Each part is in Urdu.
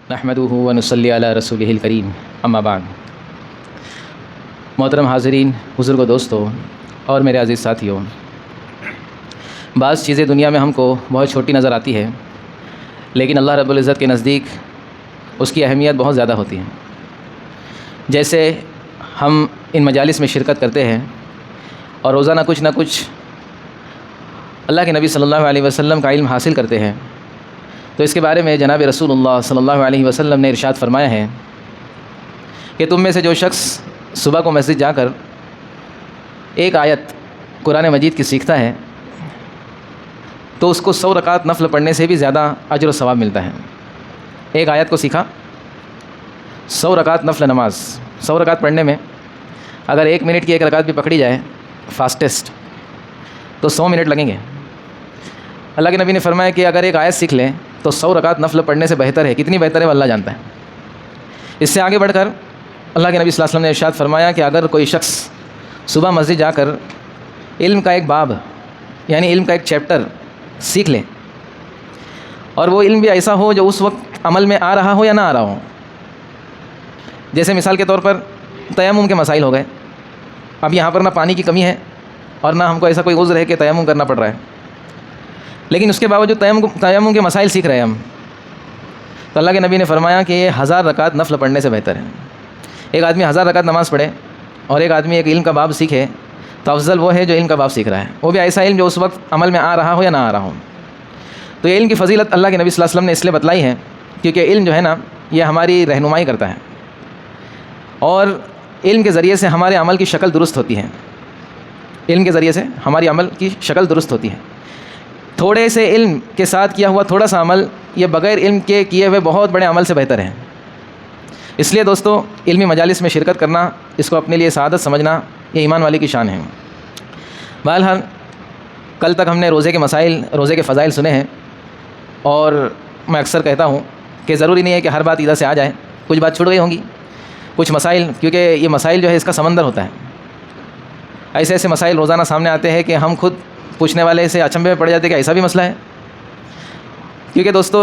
نحمدہ ونصلی علی رسولہ الکریم اما بعد۔ محترم حاضرین، بزرگ و دوستو اور میرے عزیز ساتھیوں، بعض چیزیں دنیا میں ہم کو بہت چھوٹی نظر آتی ہے، لیکن اللہ رب العزت کے نزدیک اس کی اہمیت بہت زیادہ ہوتی ہے۔ جیسے ہم ان مجالس میں شرکت کرتے ہیں اور روزانہ کچھ نہ کچھ اللہ کے نبی صلی اللہ علیہ وسلم کا علم حاصل کرتے ہیں، تو اس کے بارے میں جناب رسول اللہ صلی اللہ علیہ وسلم نے ارشاد فرمایا ہے کہ تم میں سے جو شخص صبح کو مسجد جا کر ایک آیت قرآن مجید کی سیکھتا ہے تو اس کو 100 رکعت نفل پڑھنے سے بھی زیادہ اجر و ثواب ملتا ہے۔ ایک آیت کو سیکھا، 100 رکعت نفل نماز، 100 رکعت پڑھنے میں اگر 1 منٹ کی ایک رکعت بھی پکڑی جائے فاسٹسٹ تو 100 منٹ لگیں گے۔ اللہ کے نبی نے فرمایا کہ اگر ایک آیت سیکھ لیں تو 100 رکعت نفل پڑھنے سے بہتر ہے۔ کتنی بہتر ہے وہ اللہ جانتا ہے۔ اس سے آگے بڑھ کر اللہ کے نبی صلی اللہ علیہ وسلم نے ارشاد فرمایا کہ اگر کوئی شخص صبح مسجد جا کر علم کا ایک باب یعنی علم کا ایک چیپٹر سیکھ لے، اور وہ علم بھی ایسا ہو جو اس وقت عمل میں آ رہا ہو یا نہ آ رہا ہو، جیسے مثال کے طور پر تیمم کے مسائل ہو گئے، اب یہاں پر نہ پانی کی کمی ہے اور نہ ہم کو ایسا کوئی عذر ہے کہ تیمم کرنا پڑ رہا ہے، لیکن اس کے باوجود تیمم کے مسائل سیکھ رہے ہیں ہم، تو اللہ کے نبی نے فرمایا کہ یہ 1000 رکعت نفل پڑھنے سے بہتر ہے۔ ایک آدمی 1000 رکعت نماز پڑھے اور ایک آدمی ایک علم کا باب سیکھے تو افضل وہ ہے جو علم کا باب سیکھ رہا ہے، وہ بھی ایسا علم جو اس وقت عمل میں آ رہا ہو یا نہ آ رہا ہو۔ تو یہ علم کی فضیلت اللہ کے نبی صلی اللہ علیہ وسلم نے اس لیے بتلائی ہے کیونکہ علم جو ہے نا یہ ہماری رہنمائی کرتا ہے، اور علم کے ذریعے سے ہمارے عمل کی شکل درست ہوتی ہے۔ علم کے ذریعے سے ہماری عمل کی شکل درست ہوتی ہے۔ تھوڑے سے علم کے ساتھ کیا ہوا تھوڑا سا عمل یہ بغیر علم کے کیے ہوئے بہت بڑے عمل سے بہتر ہے۔ اس لیے دوستو، علمی مجالس میں شرکت کرنا، اس کو اپنے لیے سعادت سمجھنا، یہ ایمان والے کی شان ہے۔ بہرحال کل تک ہم نے روزے کے مسائل، روزے کے فضائل سنے ہیں، اور میں اکثر کہتا ہوں کہ ضروری نہیں ہے کہ ہر بات ادھر سے آ جائے، کچھ بات چھوٹ گئی ہوں گی، کچھ مسائل، کیونکہ یہ مسائل جو ہے اس کا سمندر ہوتا ہے۔ ایسے ایسے مسائل روزانہ سامنے آتے ہیں کہ ہم خود پوچھنے والے سے اچنبھے میں پڑ جاتے ہیں کہ ایسا بھی مسئلہ ہے، کیونکہ دوستو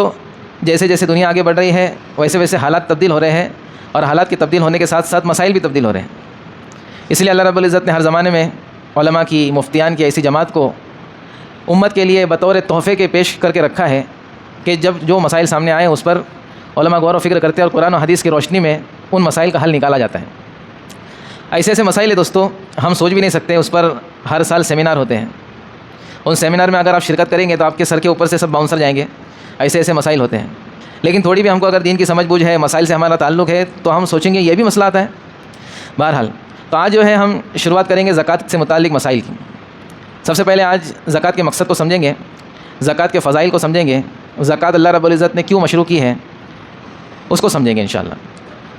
جیسے جیسے دنیا آگے بڑھ رہی ہے ویسے ویسے حالات تبدیل ہو رہے ہیں، اور حالات کے تبدیل ہونے کے ساتھ ساتھ مسائل بھی تبدیل ہو رہے ہیں۔ اس لیے اللہ رب العزت نے ہر زمانے میں علماء کی، مفتیان کی ایسی جماعت کو امت کے لیے بطور تحفے کے پیش کر کے رکھا ہے کہ جب جو مسائل سامنے آئیں اس پر علماء غور و فکر کرتے ہیں اور قرآن و حدیث کی روشنی میں ان مسائل کا حل نکالا جاتا ہے۔ ایسے ایسے مسائل ہیں دوستو، ہم سوچ بھی نہیں سکتے، اس پر ہر سال سیمینار ہوتے ہیں۔ ان سیمینار میں اگر آپ شرکت کریں گے تو آپ کے سر کے اوپر سے سب باؤنسر جائیں گے، ایسے ایسے مسائل ہوتے ہیں۔ لیکن تھوڑی بھی ہم کو اگر دین کی سمجھ بوجھ ہے، مسائل سے ہمارا تعلق ہے، تو ہم سوچیں گے یہ بھی مسئلہ آتا ہے۔ بہرحال تو آج جو ہے ہم شروعات کریں گے زکوٰۃ سے متعلق مسائل کی۔ سب سے پہلے آج زکوٰۃ کے مقصد کو سمجھیں گے، زکوٰۃ کے فضائل کو سمجھیں گے، زکوٰۃ اللہ رب العزت نے کیوں مشروع کی ہے اس کو سمجھیں گے انشاءاللہ۔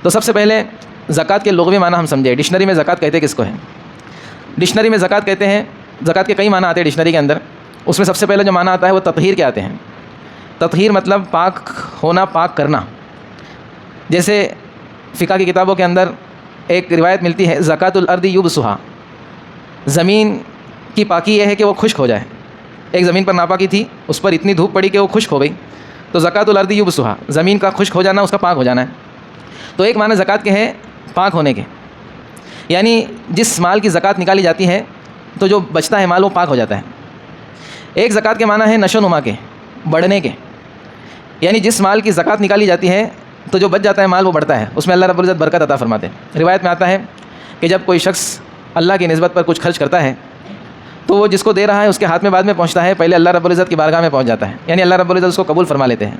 تو سب سے پہلے زکوٰۃ کے لغوی معنی ہم سمجھیں۔ ڈکشنری میں زکوٰۃ کہتے کس کو ہے؟ ڈکشنری میں زکوٰۃ کہتے ہیں، زکوٰۃ کے کئی معنی آتے ہیں ڈکشنری کے اندر، اس میں سب سے پہلے جو معنی آتا ہے وہ تطہیر کے آتے ہیں۔ تطہیر مطلب پاک ہونا، پاک کرنا۔ جیسے فقہ کی کتابوں کے اندر ایک روایت ملتی ہے، زکوٰۃ الارض یبسھا، زمین کی پاکی یہ ہے کہ وہ خشک ہو جائے۔ ایک زمین پر ناپاکی تھی، اس پر اتنی دھوپ پڑی کہ وہ خشک ہو گئی، تو زکوٰۃ الارض یبسھا، زمین کا خشک ہو جانا، اس کا پاک ہو جانا ہے۔ تو ایک معنی زکوٰۃ کے ہے پاک ہونے کے، یعنی جس مال کی زکوٰۃ نکالی جاتی ہے تو جو بچتا ہے مال وہ پاک ہو جاتا ہے۔ ایک زکوٰۃ کے معنی ہے نشو و نما کے، بڑھنے کے، یعنی جس مال کی زکوٰۃ نکالی جاتی ہے تو جو بچ جاتا ہے مال وہ بڑھتا ہے، اس میں اللہ رب العزت برکت عطا فرماتے ہیں۔ روایت میں آتا ہے کہ جب کوئی شخص اللہ کی نسبت پر کچھ خرچ کرتا ہے تو وہ جس کو دے رہا ہے اس کے ہاتھ میں بعد میں پہنچتا ہے، پہلے اللہ رب العزت کی بارگاہ میں پہنچ جاتا ہے، یعنی اللہ رب العزت اس کو قبول فرما لیتے ہیں۔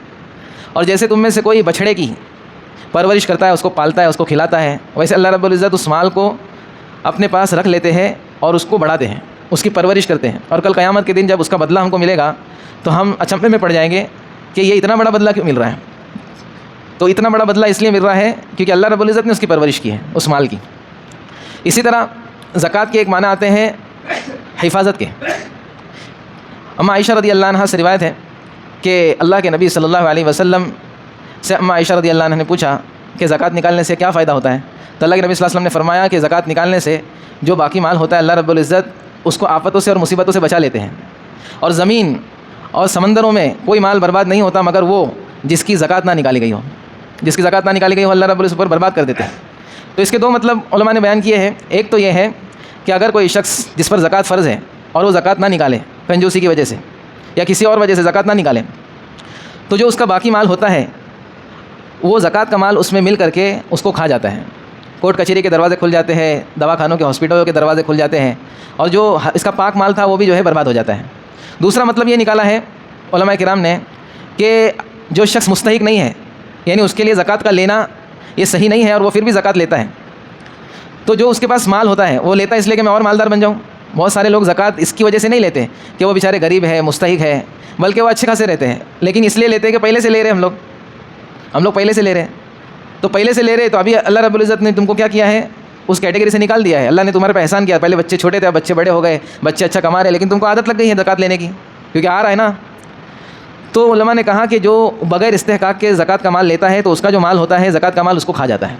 اور جیسے تم میں سے کوئی بچھڑے کی پرورش کرتا ہے، اس کو پالتا ہے، اس کو کھلاتا ہے، ویسے اللہ رب العزت اس مال کو اپنے پاس رکھ لیتے ہیں اور اس کو بڑھاتے ہیں، اس کی پرورش کرتے ہیں، اور کل قیامت کے دن جب اس کا بدلہ ہم کو ملے گا تو ہم اچنبھے میں پڑ جائیں گے کہ یہ اتنا بڑا بدلہ کیوں مل رہا ہے؟ تو اتنا بڑا بدلہ اس لیے مل رہا ہے کیونکہ اللہ رب العزت نے اس کی پرورش کی ہے، اس مال کی۔ اسی طرح زکوٰۃ کے ایک معنی آتے ہیں حفاظت کے۔ اما عائشہ رضی اللہ عنہ سے روایت ہے کہ اللہ کے نبی صلی اللہ علیہ وسلم سے اما عائشہ رضی اللہ عنہ نے پوچھا کہ زکوٰۃ نکالنے سے کیا فائدہ ہوتا ہے؟ تو اللہ کے نبی صلی اللہ علیہ وسلم نے فرمایا کہ زکوٰۃ نکالنے سے جو باقی مال ہوتا ہے اللہ رب العزت اس کو آفتوں سے اور مصیبتوں سے بچا لیتے ہیں، اور زمین اور سمندروں میں کوئی مال برباد نہیں ہوتا مگر وہ جس کی زکوٰۃ نہ نکالی گئی ہو۔ جس کی زکوٰۃ نہ نکالی گئی وہ اللہ رب العزت پر برباد کر دیتے ہیں۔ تو اس کے دو مطلب علماء نے بیان کیے ہیں۔ ایک تو یہ ہے کہ اگر کوئی شخص جس پر زکوٰۃ فرض ہے اور وہ زکوٰۃ نہ نکالے کنجوسی کی وجہ سے یا کسی اور وجہ سے زکوٰۃ نہ نکالے، تو جو اس کا باقی مال ہوتا ہے وہ زکوٰۃ کا مال اس میں مل کر کے اس کو کھا جاتا ہے۔ کورٹ کچہری کے دروازے کھل جاتے ہیں، دواخانوں کے ہاسپٹلوں کے دروازے کھل جاتے ہیں، اور جو اس کا پاک مال تھا وہ بھی جو ہے برباد ہو جاتا ہے۔ دوسرا مطلب یہ نکالا ہے علماء کرام نے کہ جو شخص مستحق نہیں ہے، یعنی اس کے لیے زکوٰۃ کا لینا یہ صحیح نہیں ہے اور وہ پھر بھی زکوٰۃ لیتا ہے، تو جو اس کے پاس مال ہوتا ہے وہ لیتا ہے اس لیے کہ میں اور مالدار بن جاؤں۔ بہت سارے لوگ زکوٰۃ اس کی وجہ سے نہیں لیتے کہ وہ بیچارے غریب ہے، مستحق ہے، بلکہ وہ اچھے خاصے رہتے ہیں، لیکن اس لیے لیتے ہیں کہ پہلے سے لے رہے ہم لوگ پہلے سے لے رہے ہیں، تو پہلے سے لے رہے تو ابھی اللہ رب العزت نے تم کو کیا کیا ہے، اس کیٹیگری سے نکال دیا ہے۔ اللہ نے تمہارے پہ احسان کیا، پہلے بچے چھوٹے تھے، اب بچے بڑے ہو گئے، بچے اچھا کما رہے ہیں، لیکن تم کو عادت لگ گئی ہے زکوٰۃ لینے کی کیونکہ آ رہا ہے نا۔ تو علماء نے کہا کہ جو بغیر استحقاق کے زکوٰۃ کا مال لیتا ہے تو اس کا جو مال ہوتا ہے زکوٰۃ کا مال اس کو کھا جاتا ہے۔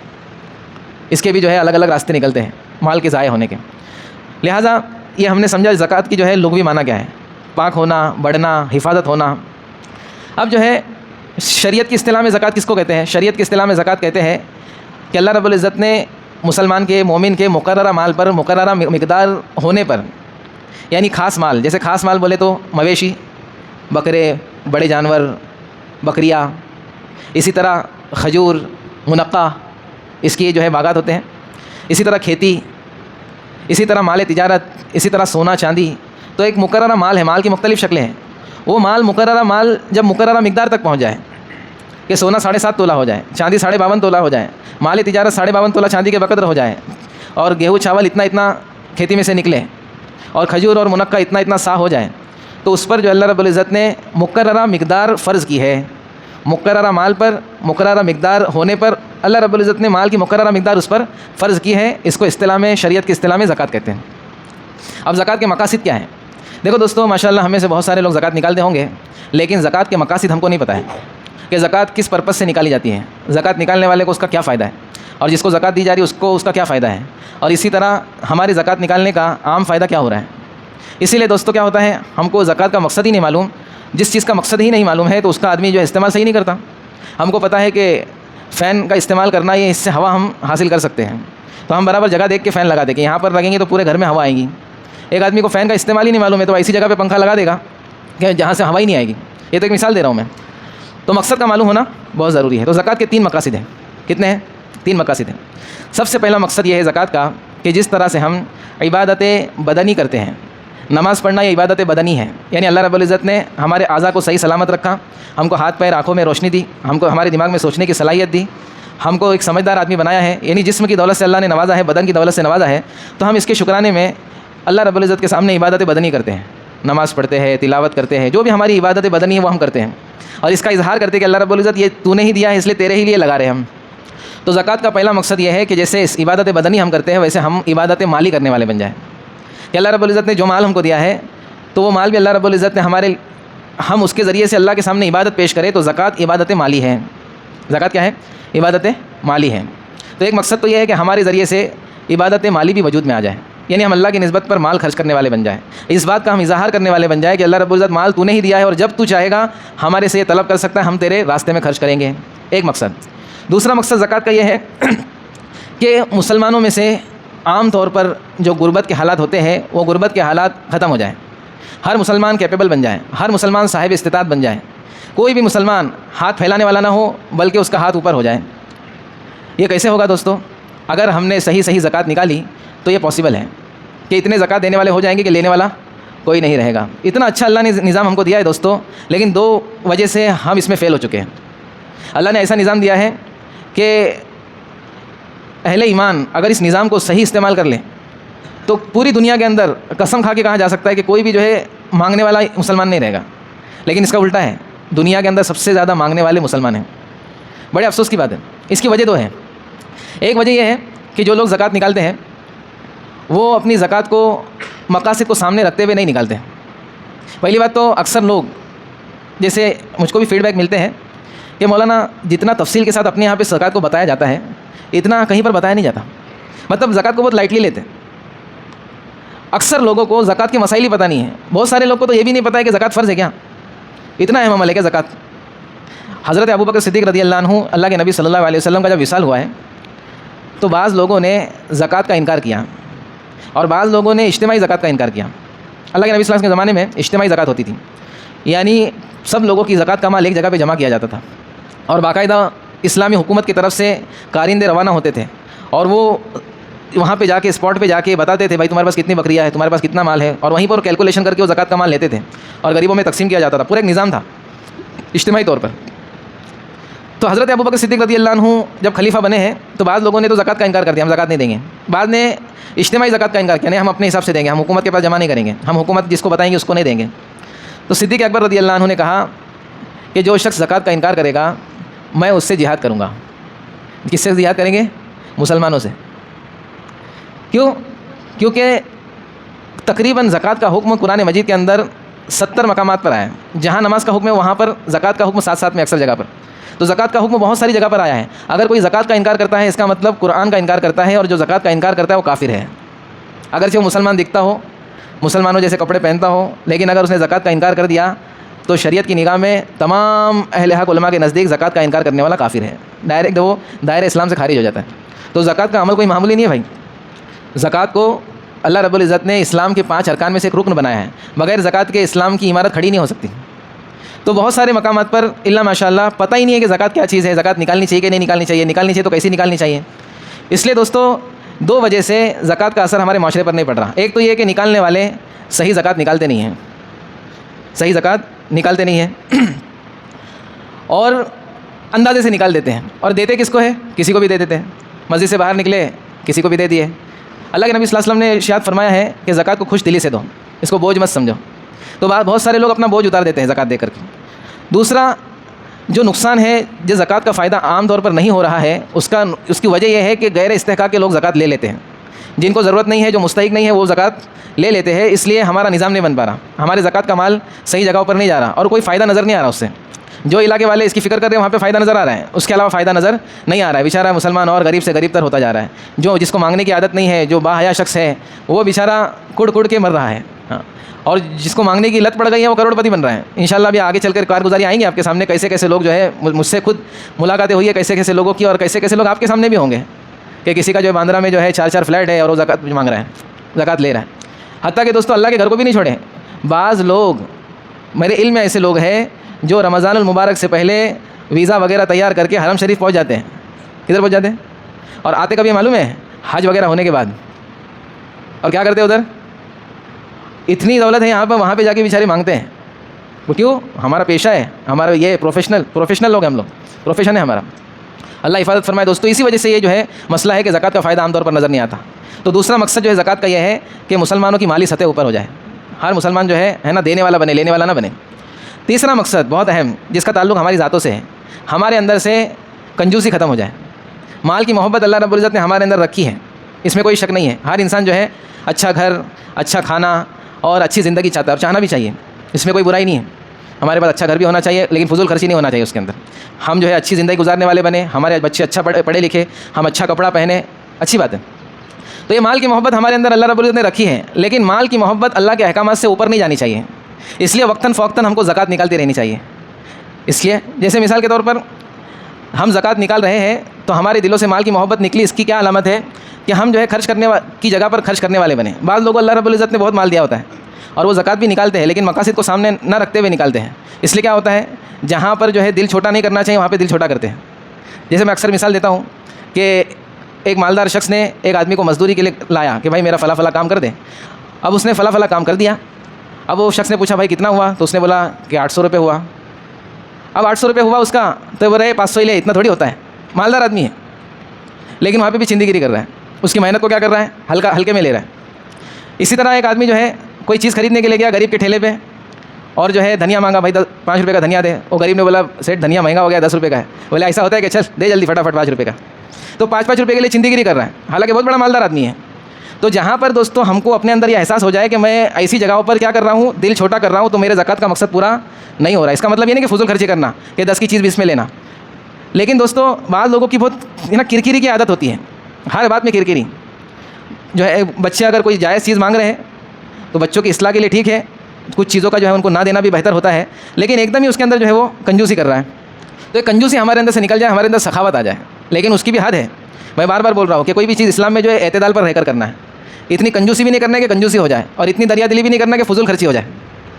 اس کے بھی جو ہے الگ الگ راستے نکلتے ہیں مال کے ضائع ہونے کے۔ لہٰذا یہ ہم نے سمجھا زکوٰۃ کی جو ہے لغوی معنی کیا ہے، پاک ہونا، بڑھنا، حفاظت ہونا۔ اب جو ہے شریعت کی اصطلاح میں زکوٰۃ کس کو کہتے ہیں؟ شریعت کی اصطلاح میں زکوٰۃ کہتے ہیں کہ اللہ رب العزت نے مسلمان کے، مومن کے مقررہ مال پر مقررہ مقدار ہونے پر، یعنی خاص مال، جیسے خاص مال بولے تو مویشی، بکرے، بڑے جانور، بکریاں، اسی طرح کھجور، منقع، اس کی جو ہے باغات ہوتے ہیں، اسی طرح کھیتی، اسی طرح مال تجارت، اسی طرح سونا چاندی۔ تو ایک مقررہ مال ہے، مال کی مختلف شکلیں ہیں۔ وہ مال مقررہ مال جب مقررہ مقدار تک پہنچ جائے کہ سونا 7.5 تولہ ہو جائے، چاندی 52.5 تولہ ہو جائے، مال تجارت 52.5 تولہ چاندی کے بقدر ہو جائے، اور گیہوں چاول اتنا کھیتی میں سے نکلے، اور کھجور اور منقع اتنا سا ہو جائے، تو اس پر جو اللہ رب العزت نے مقررہ مقدار فرض کی ہے۔ مقررہ مال پر مقررہ مقدار ہونے پر اللہ رب العزت نے مال کی مقررہ مقدار اس پر فرض کی ہے۔ اس کو اصطلاح میں، شریعت کی اصطلاح میں زکوٰۃ کہتے ہیں۔ اب زکوٰۃ کے مقاصد کیا ہیں؟ دیکھو دوستو، ماشاءاللہ ہم میں سے بہت سارے لوگ زکوٰۃ نکالتے ہوں گے، لیکن زکوٰۃ کے مقاصد ہم کو نہیں پتہ ہے کہ زکوٰۃ کس پرپس سے نکالی جاتی ہے، زکوٰۃ نکالنے والے کو اس کا کیا فائدہ ہے، اور جس کو زکوٰۃ دی جا رہی ہے اس کو اس کا کیا فائدہ ہے، اور اسی طرح ہماری زکوٰۃ نکالنے کا عام فائدہ کیا ہو رہا ہے۔ اسی لیے دوستو کیا ہوتا ہے، ہم کو زکوٰۃ کا مقصد ہی نہیں معلوم۔ جس چیز کا مقصد ہی نہیں معلوم ہے تو اس کا آدمی جو ہے استعمال صحیح نہیں کرتا۔ ہم کو پتہ ہے کہ فین کا استعمال کرنا، یہ اس سے ہوا ہم حاصل کر سکتے ہیں، تو ہم برابر جگہ دیکھ کے فین لگا دیں کہ یہاں پر لگیں گے تو پورے گھر میں ہوا آئے گی۔ ایک آدمی کو فین کا استعمال ہی نہیں معلوم ہے تو ایسی جگہ پہ پنکھا لگا دے گا کہ جہاں سے ہوا ہی نہیں آئے گی۔ یہ تو ایک مثال دے رہا ہوں میں۔ تو مقصد کا معلوم ہونا بہت ضروری ہے۔ تو زکوٰۃ کے 3 مقاصد ہیں۔ کتنے ہیں؟ 3 مقاصد ہیں۔ سب سے پہلا مقصد یہ ہے زکوٰۃ کا کہ جس طرح سے ہم عبادت بدنی کرتے ہیں، نماز پڑھنا یہ عبادت بدنی ہے، یعنی اللہ رب العزت نے ہمارے اعضاء کو صحیح سلامت رکھا، ہم کو ہاتھ پیر آنکھوں میں روشنی دی، ہم کو ہمارے دماغ میں سوچنے کی صلاحیت دی، ہم کو ایک سمجھدار آدمی بنایا ہے، یعنی جسم کی دولت سے اللہ نے نوازا ہے، بدن کی دولت سے نوازا ہے، تو ہم اس کے شکرانے میں اللہ رب العزت کے سامنے عبادت بدنی کرتے ہیں، نماز پڑھتے ہیں، تلاوت کرتے ہیں، جو بھی ہماری عبادت بدنی ہے وہ ہم کرتے ہیں، اور اس کا اظہار کرتے ہیں کہ اللہ رب العزت یہ تو نے ہی دیا ہے اس لیے تیرے ہی لیے لگا رہے ہم۔ تو زکوٰۃ کا پہلا مقصد یہ ہے کہ جیسے اس عبادت بدنی ہم کرتے ہیں ویسے ہم عبادت مالی کرنے والے بن جائیں، کہ اللہ رب العزت نے جو مال ہم کو دیا ہے تو وہ مال بھی اللہ رب العزت نے ہم اس کے ذریعے سے اللہ کے سامنے عبادت پیش کریں، تو زکوٰۃ عبادت مالی ہے۔ زکوٰۃ کیا ہے؟ عبادت مالی ہے۔ تو ایک مقصد تو یہ ہے کہ ہمارے ذریعے سے عبادت مالی بھی وجود میں آ جائے، یعنی ہم اللہ کی نسبت پر مال خرچ کرنے والے بن جائیں، اس بات کا ہم اظہار کرنے والے بن جائیں کہ اللہ رب العزت مال تو نے ہی دیا ہے اور جب تو چاہے گا ہمارے سے یہ طلب کر سکتا ہے، ہم تیرے راستے میں خرچ کریں گے۔ ایک مقصد۔ دوسرا مقصد زکوٰۃ کا یہ ہے کہ مسلمانوں میں سے عام طور پر جو غربت کے حالات ہوتے ہیں وہ غربت کے حالات ختم ہو جائیں، ہر مسلمان کیپیبل بن جائیں، ہر مسلمان صاحب استطاعت بن جائیں، کوئی بھی مسلمان ہاتھ پھیلانے والا نہ ہو بلکہ اس کا ہاتھ اوپر ہو جائے۔ یہ کیسے ہوگا دوستو؟ اگر ہم نے صحیح زکوٰۃ نکالی تو یہ پاسبل ہے کہ اتنے زکوٰۃ دینے والے ہو جائیں گے کہ لینے والا کوئی نہیں رہے گا۔ اتنا اچھا اللہ نے نظام ہم کو دیا ہے دوستو، لیکن 2 وجہ سے ہم اس میں فیل ہو چکے ہیں۔ اللہ نے ایسا نظام دیا ہے کہ اہل ایمان اگر اس نظام کو صحیح استعمال کر لیں تو پوری دنیا کے اندر قسم کھا کے کہا جا سکتا ہے کہ کوئی بھی جو ہے مانگنے والا مسلمان نہیں رہے گا، لیکن اس کا الٹا ہے، دنیا کے اندر سب سے زیادہ مانگنے والے مسلمان ہیں۔ بڑے افسوس کی بات ہے۔ اس کی وجہ 2 ہے۔ ایک وجہ یہ ہے کہ جو لوگ زکوٰۃ نکالتے ہیں وہ اپنی زکوٰۃ کو مقاصد کو سامنے رکھتے ہوئے نہیں نکالتے۔ پہلی بات تو اکثر لوگ، جیسے مجھ کو بھی فیڈ بیک ملتے ہیں کہ مولانا جتنا تفصیل کے ساتھ اپنے یہاں پہ زکوٰۃ کو بتایا جاتا ہے اتنا کہیں پر بتایا نہیں جاتا، مطلب زکوٰۃ کو بہت لائٹلی لیتے ہیں۔ اکثر لوگوں کو زکوٰۃ کے مسائل ہی پتہ نہیں ہے، بہت سارے لوگ کو تو یہ بھی نہیں پتہ ہے کہ زکوٰۃ فرض ہے کیا، اتنا اہم عمل ہے کہ زکوٰۃ حضرت ابوبکر صدیق رضی اللہ عنہ اللہ کے نبی صلی اللہ علیہ وسلم کا جب وصال ہوا ہے تو بعض لوگوں نے زکوٰۃ کا انکار کیا اور بعض لوگوں نے اجتماعی زکوٰۃ کا انکار کیا۔ اللہ کے نبی صلی اللہ علیہ وسلم کے زمانے میں اجتماعی زکوٰۃ ہوتی تھی، یعنی سب لوگوں کی زکوٰۃ کا مال ایک جگہ پہ جمع کیا جاتا تھا اور باقاعدہ اسلامی حکومت کی طرف سے کارندے روانہ ہوتے تھے اور وہ وہاں پہ جا کے اسپاٹ پہ جا کے بتاتے تھے بھائی تمہارے پاس کتنی بکریاں ہے، تمہارے پاس کتنا مال ہے، اور وہیں پر کیلکولیشن کر کے وہ زکوٰۃ کا مال لیتے تھے اور غریبوں میں تقسیم کیا جاتا تھا۔ پورا ایک نظام تھا اجتماعی طور پر۔ تو حضرت ابوبکر صدیق رضی اللہ عنہ جب خلیفہ بنے ہیں تو بعض لوگوں نے تو زکوٰۃ کا انکار کر دیا، ہم زکوٰۃ نہیں دیں گے۔ بعض نے اجتماعی زکوٰۃ کا انکار کیا، نہیں ہم اپنے حساب سے دیں گے، ہم حکومت کے پاس جمع نہیں کریں گے، ہم حکومت جس کو بتائیں گے اس کو نہیں دیں گے۔ تو صدیق اکبر رضی اللہ عنہ نے کہا کہ جو شخص زکوٰۃ کا انکار کرے گا میں اس سے جہاد کروں گا۔ کس سے جہاد کریں گے؟ مسلمانوں سے۔ کیوں؟ کیونکہ تقریباً زکوٰۃ کا حکم قرآن مجید کے اندر 70 مقامات پر آیا ہے۔ جہاں نماز کا حکم ہے وہاں پر زکوٰۃ کا حکم ساتھ ساتھ میں اکثر جگہ پر، تو زکوٰۃ کا حکم بہت ساری جگہ پر آیا ہے۔ اگر کوئی زکوٰۃ کا انکار کرتا ہے اس کا مطلب قرآن کا انکار کرتا ہے، اور جو زکوٰۃ کا انکار کرتا ہے وہ کافر ہے، اگرچہ وہ مسلمان دکھتا ہو، مسلمانوں جیسے کپڑے پہنتا ہو، لیکن اگر اس نے زکوٰۃ کا انکار کر دیا تو شریعت کی نگاہ میں تمام اہل حق علماء کے نزدیک زکوٰۃ کا انکار کرنے والا کافر ہے، ڈائریکٹ وہ دائرہ اسلام سے خارج ہو جاتا ہے۔ تو زکوٰۃ کا عمل کوئی معمولی نہیں ہے بھائی۔ زکوٰۃ کو اللہ رب العزت نے اسلام کے 5 ارکان میں سے ایک رکن بنایا ہے، بغیر زکوٰۃ کے اسلام کی عمارت کھڑی نہیں ہو سکتی۔ تو بہت سارے مقامات پر اللہ ماشاء اللہ پتہ ہی نہیں ہے کہ زکوٰۃ کیا چیز ہے، زکوٰۃ نکالنی چاہیے کہ نہیں نکالنی چاہیے، نکالنی چاہیے تو کیسی نکالنی چاہیے۔ اس لیے دوستو 2 وجہ سے زکوٰۃ کا اثر ہمارے معاشرے پر نہیں پڑ رہا۔ ایک تو یہ کہ نکالنے والے صحیح زکوٰۃ نکالتے نہیں ہیں، صحیح زکوٰۃ نکالتے نہیں ہیں اور اندازے سے نکال دیتے ہیں، اور دیتے کس کو ہے؟ کسی کو بھی دے دیتے ہیں۔ مسجد سے باہر نکلے کسی کو بھی دے دیے۔ اللہ کے نبی صلی اللہ علیہ وسلم نے ارشاد فرمایا ہے کہ زکوٰۃ کو خوش دلی سے دو، اس کو بوجھ مت سمجھو۔ تو بہت سارے لوگ اپنا بوجھ اتار دیتے ہیں زکوٰۃ دے کر کے۔ دوسرا جو نقصان ہے، جو زکوٰۃ کا فائدہ عام طور پر نہیں ہو رہا ہے، اس کی وجہ یہ ہے کہ غیر استحقاق کے لوگ زکوٰۃ لے لیتے ہیں، جن کو ضرورت نہیں ہے، جو مستحق نہیں ہے وہ زکوٰۃ لے لیتے ہیں۔ اس لیے ہمارا نظام نہیں بن پا رہا، ہمارے زکوٰۃ کا مال صحیح جگہوں پر نہیں جا رہا اور کوئی فائدہ نظر نہیں آ رہا اس سے۔ جو علاقے والے اس کی فکر کر رہے ہیں وہاں پہ فائدہ نظر آ رہا ہے، اس کے علاوہ فائدہ نظر نہیں آ رہا ہے۔ بیچارہ مسلمان اور غریب سے غریب تر ہوتا جا رہا ہے۔ جس کو مانگنے کی عادت نہیں ہے، جو باحیا شخص ہے، وہ بیچارہ کڑ کڑ کے مر رہا ہے، اور جس کو مانگنے کی لت پڑ گئی ہے وہ کروڑ پتی بن رہا ہے۔ انشاءاللہ ابھی آگے چل کر کارگزاری آئیں گے آپ کے سامنے، کیسے کیسے لوگ جو ہے مجھ سے خود ملاقاتیں ہوئی ہے کیسے کیسے لوگوں کی، اور کیسے کیسے لوگ آپ کے سامنے بھی ہوں گے کہ کسی کا جو ہے باندرا میں جو ہے 4 فلیٹ ہے اور وہ زکوٰۃ مانگ رہا ہے، زکوٰۃ لے رہا ہے۔ حتیٰ کہ دوستو اللہ کے گھر کو بھی نہیں چھوڑے۔ بعض لوگ میرے علم میں ایسے لوگ ہیں جو رمضان المبارک سے پہلے ویزا وغیرہ تیار کر کے حرم شریف پہنچ جاتے ہیں۔ کدھر پہنچ جاتے ہیں؟ اور آتے کبھی معلوم ہے؟ حج وغیرہ ہونے کے بعد۔ اور کیا کرتے ہیں ادھر؟ اتنی دولت ہے یہاں پہ، وہاں پہ جا کے بیچارے مانگتے ہیں۔ وہ کیوں؟ ہمارا پیشہ ہے، ہمارا یہ پروفیشنل لوگ ہیں، ہم لوگ پروفیشن ہے ہمارا۔ اللہ حفاظت فرمائے دوستو۔ اسی وجہ سے یہ جو ہے مسئلہ ہے کہ زکوٰۃ کا فائدہ عام طور پر نظر نہیں آتا۔ تو دوسرا مقصد جو ہے زکوٰۃ کا یہ ہے کہ مسلمانوں کی مالی سطح اوپر ہو جائے، ہر مسلمان جو ہے نا دینے والا بنے، لینے والا نہ بنے۔ تیسرا مقصد بہت اہم جس کا تعلق ہماری ذاتوں سے ہے، ہمارے اندر سے کنجوسی ختم ہو جائے۔ مال کی محبت اللہ رب العزت نے ہمارے اندر رکھی ہے، اس میں کوئی شک نہیں ہے۔ ہر انسان جو ہے اچھا گھر، اچھا کھانا اور اچھی زندگی چاہتا ہے، اور چاہنا بھی چاہیے، اس میں کوئی برائی نہیں ہے۔ ہمارے پاس اچھا گھر بھی ہونا چاہیے لیکن فضول خرچی نہیں ہونا چاہیے اس کے اندر۔ ہم جو ہے اچھی زندگی گزارنے والے بنے، ہمارے بچے اچھا پڑھے لکھے، ہم اچھا کپڑا پہنے، اچھی بات ہے۔ تو یہ مال کی محبت ہمارے اندر اللہ رب العزت نے رکھی ہے، لیکن مال کی محبت اللہ کے احکامات سے اوپر نہیں جانی چاہیے۔ اس لیے وقتاً فوقتاً ہم کو زکوٰۃ نکالتی رہنی چاہیے۔ اس لیے جیسے مثال کے طور پر ہم زکوٰۃ نکال رہے ہیں تو ہمارے دلوں سے مال کی محبت نکلی، اس کی کیا علامت ہے کہ ہم جو ہے خرچ کرنے کی جگہ پر خرچ کرنے والے بنے۔ بعض لوگوں اللہ رب العزت نے بہت مال دیا ہوتا ہے اور وہ زکوٰۃ بھی نکالتے ہیں لیکن مقاصد کو سامنے نہ رکھتے ہوئے نکالتے ہیں۔ اس لیے کیا ہوتا ہے، جہاں پر جو ہے دل چھوٹا نہیں کرنا چاہیے وہاں پہ دل چھوٹا کرتے ہیں۔ جیسے میں اکثر مثال دیتا ہوں کہ ایک مالدار شخص نے ایک آدمی کو مزدوری کے لیے لایا کہ بھائی میرا فلاں فلاں کام کر دے۔ اب اس نے فلاں فلاں کام کر دیا۔ اب وہ شخص نے پوچھا بھائی کتنا ہوا، تو اس نے بولا کہ 800 روپے ہوا۔ اب 800 روپے ہوا اس کا، تو وہ رہے 500 ہی لے، اتنا تھوڑی ہوتا ہے، مالدار آدمی ہے لیکن وہاں پہ بھی چندی گیری کر رہا ہے، اس کی محنت کو کیا کر رہا ہے، ہلکے میں لے رہا ہے۔ اسی طرح ایک آدمی جو ہے کوئی چیز خریدنے کے لیے گیا غریب کے ٹھیلے پہ اور جو ہے دھنیا مانگا، بھائی 5 روپے کا دھنیا دے۔ وہ غریب نے بولا سیٹ دھنیا مہنگا ہو گیا، 10 روپے کا ہے۔ بولے ایسا ہوتا ہے کہ چل دے جلدی فٹافٹ 5 روپے کا۔ تو 5 روپے کے لیے چندی گیری کر رہا ہے، حالانکہ بہت بڑا مالدار آدمی ہے۔ تو جہاں پر دوستو ہم کو اپنے اندر یہ احساس ہو جائے کہ میں ایسی جگہوں پر کیا کر رہا ہوں، دل چھوٹا کر رہا ہوں، تو میرے زکوٰۃ کا مقصد پورا نہیں ہو رہا ہے۔ اس کا مطلب یہ نہیں کہ فضول خرچی کرنا کہ 10 کی چیز 20 میں لینا، لیکن دوستو بعض لوگوں کی بہت کرکری کی عادت ہوتی ہے، ہر بات میں کرکری۔ جو ہے بچے اگر کوئی جائز چیز مانگ رہے ہیں تو بچوں کی اصلاح کے لیے ٹھیک ہے، کچھ چیزوں کا جو ہے ان کو نہ دینا بھی بہتر ہوتا ہے، لیکن ایک دم ہی اس کے اندر جو ہے وہ کنجوسی کر رہا ہے۔ تو ایک کنجوسی ہمارے اندر سے نکل جائے, ہمارے اندر سخاوت آ جائے, لیکن اس کی بھی حد ہے. میں بار بار بول رہا ہوں کہ کوئی بھی چیز اسلام میں جو ہے اعتدال پر رہ کر کرنا ہے. اتنی کنجوسی بھی نہیں کرنا ہے کہ کنجوسی ہو جائے, اور اتنی دریا دلی بھی نہیں کرنا کہ فضول خرچی ہو جائے.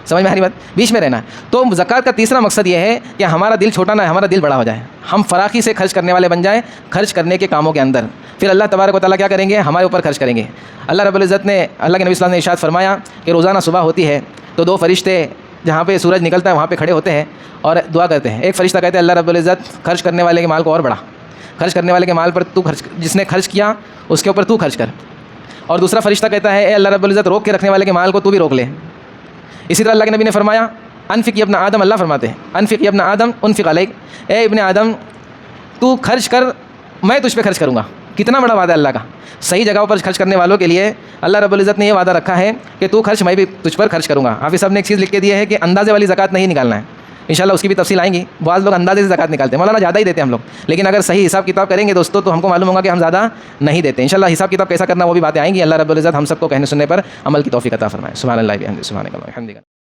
سمجھ میں ہماری بات, بیچ میں رہنا ہے. تو زکوٰۃ کا تیسرا مقصد یہ ہے کہ ہمارا دل چھوٹا نہ ہے, ہمارا دل بڑا ہو جائے, ہم فراخی سے خرچ کرنے والے بن جائیں خرچ کرنے کے کاموں کے اندر. پھر اللہ تبارک و تعالیٰ کیا کریں گے, ہمارے اوپر خرچ کریں گے. اللہ رب العزت نے, اللہ کے نبی صلی اللہ علیہ وسلم نے ارشاد فرمایا کہ روزانہ صبح ہوتی ہے تو 2 فرشتے جہاں پہ سورج نکلتا ہے وہاں پہ کھڑے ہوتے ہیں اور دعا کرتے ہیں. ایک فرشتہ کہتے ہیں اللہ رب العزت خرچ کرنے والے کے مال کو اور بڑھا, خرچ کرنے والے کے مال پر تو خرچ, جس نے خرچ کیا اس کے اوپر تو خرچ کر. اور دوسرا فرشتہ کہتا ہے اے اللہ رب العزت روک کے رکھنے والے کے مال کو تو بھی روک لے. اسی طرح اللہ کے نبی نے فرمایا انفق یا ابن آدم, اللہ فرماتے ہیں انفق یا ابن آدم انفق علیک, اے ابن آدم تو خرچ کر میں تجھ پہ خرچ کروں گا. کتنا بڑا وعدہ ہے اللہ کا. صحیح جگہوں پر خرچ کرنے والوں کے لیے اللہ رب العزت نے یہ وعدہ رکھا ہے کہ تو خرچ میں بھی تجھ پر خرچ کروں گا. حافظ صاحب نے ایک چیز لکھ کے دی ہے کہ اندازے والی زکوٰۃ نہیں نکالنا ہے. انشاءاللہ اس کی بھی تفصیل آئیں گی. بعض لوگ اندازے سے زکوٰۃ نکالتے ہیں, مولانا زیادہ ہی دیتے ہیں ہم لوگ, لیکن اگر صحیح حساب کتاب کریں گے دوستوں تو ہم کو معلوم ہوگا کہ ہم زیادہ نہیں دیتے. انشاءاللہ حساب کتاب کیسا کرنا وہ بھی باتیں آئیں گی. اللہ رب العزت ہم سب کو کہنے سننے پر عمل کی توفیق عطا فرمائے. سبحان اللہ و بحمدہ, سبحانک اللہم و بحمدک.